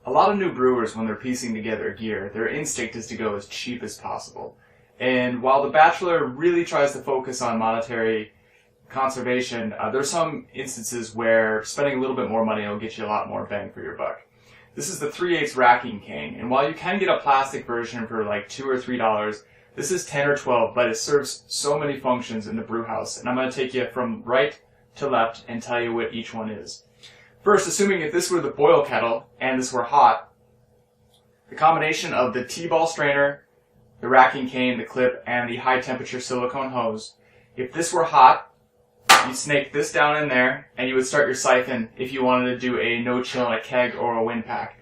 A lot of new brewers, when they're piecing together gear, their instinct is to go as cheap as possible. And while the bachelor really tries to focus on monetary conservation, there's some instances where spending a little bit more money will get you a lot more bang for your buck. This is the 3/8 racking cane, and while you can get a plastic version for like $2 or $3, this is 10 or 12, but it serves so many functions in the brew house, and I'm going to take you from right to left and tell you what each one is. First, assuming if this were the boil kettle and this were hot, the combination of the T-ball strainer, the racking cane, the clip, and the high temperature silicone hose, if this were hot, you'd snake this down in there and you would start your siphon if you wanted to do a no chill in a keg or a wind pack.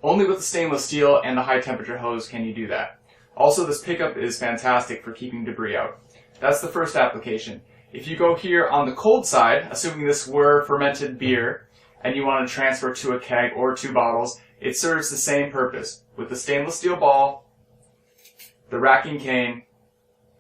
Only with the stainless steel and the high temperature hose can you do that. Also, this pickup is fantastic for keeping debris out. That's the first application. If you go here on the cold side, assuming this were fermented beer, and you want to transfer to a keg or 2 bottles, it serves the same purpose. With the stainless steel ball, the racking cane,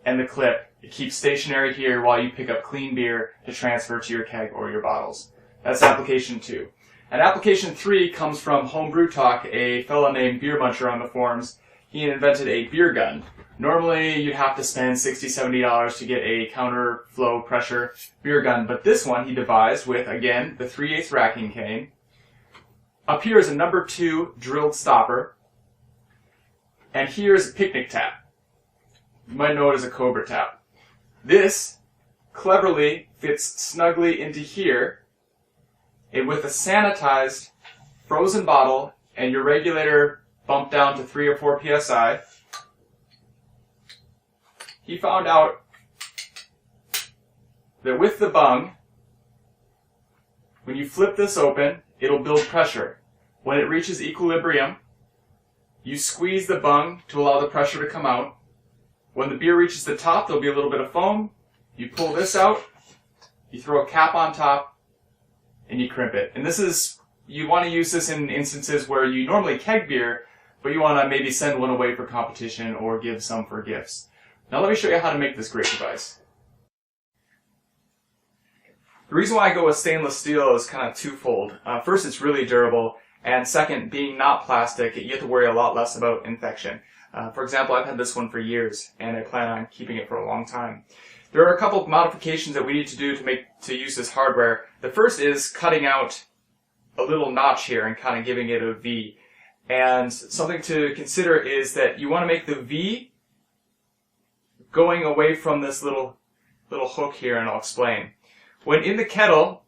and the clip, it keeps stationary here while you pick up clean beer to transfer to your keg or your bottles. That's application 2. And application 3 comes from Homebrew Talk, a fellow named Beer Muncher on the forums. He invented a beer gun. Normally, you'd have to spend $60, $70 to get a counterflow pressure beer gun, but this one he devised with, again, the 3/8 racking cane. Up here is a number 2 drilled stopper, and here is a picnic tap. You might know it as a Cobra tap. This cleverly fits snugly into here, and with a sanitized frozen bottle and your regulator bumped down to 3 or 4 psi, he found out that with the bung, when you flip this open, it'll build pressure. When it reaches equilibrium, you squeeze the bung to allow the pressure to come out. When the beer reaches the top, there'll be a little bit of foam. You pull this out, you throw a cap on top, and you crimp it. And this is, you want to use this in instances where you normally keg beer, but you want to maybe send one away for competition or give some for gifts. Now let me show you how to make this great device. The reason why I go with stainless steel is kind of twofold. First, it's really durable, and second, being not plastic, you have to worry a lot less about infection. For example, I've had this one for years, and I plan on keeping it for a long time. There are a couple of modifications that we need to do to use this hardware. The first is cutting out a little notch here and kind of giving it a V. And something to consider is that you want to make the V going away from this little hook here, and I'll explain. When in the kettle,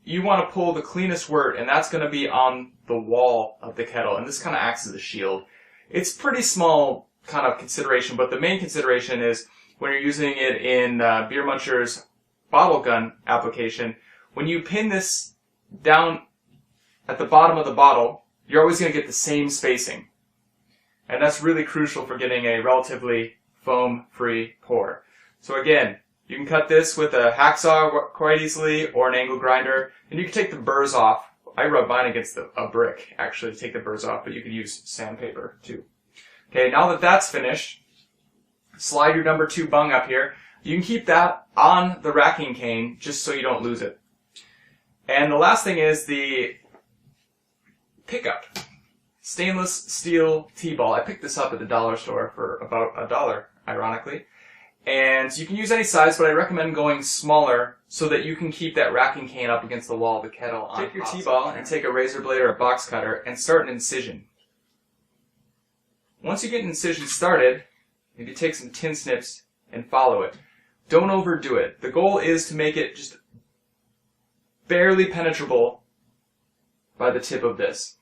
you want to pull the cleanest wort, and that's going to be on the wall of the kettle, and this kind of acts as a shield. It's pretty small kind of consideration, but the main consideration is when you're using it in Beer Muncher's bottle gun application, when you pin this down at the bottom of the bottle, you're always going to get the same spacing. And that's really crucial for getting a relatively foam-free pour. So again, you can cut this with a hacksaw quite easily, or an angle grinder, and you can take the burrs off. I rub mine against a brick, actually, to take the burrs off, but you could use sandpaper, too. Okay, now that that's finished, slide your number 2 bung up here. You can keep that on the racking cane, just so you don't lose it. And the last thing is the pickup. Stainless steel T-ball. I picked this up at the dollar store for about $1, ironically. And you can use any size, but I recommend going smaller so that you can keep that racking cane up against the wall of the kettle. Take your T-ball and take a razor blade or a box cutter and start an incision. Once you get an incision started, maybe take some tin snips and follow it. Don't overdo it. The goal is to make it just barely penetrable by the tip of this.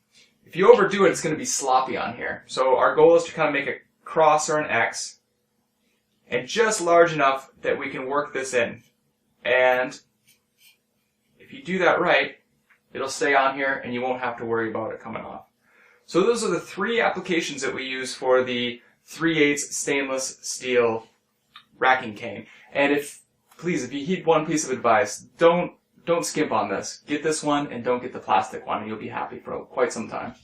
If you overdo it, it's going to be sloppy on here. So our goal is to kind of make a cross or an X, and just large enough that we can work this in. And if you do that right, it'll stay on here and you won't have to worry about it coming off. So those are the 3 applications that we use for the 3/8 stainless steel racking cane. And please, if you heed one piece of advice, don't skimp on this. Get this one and don't get the plastic one, and you'll be happy for quite some time.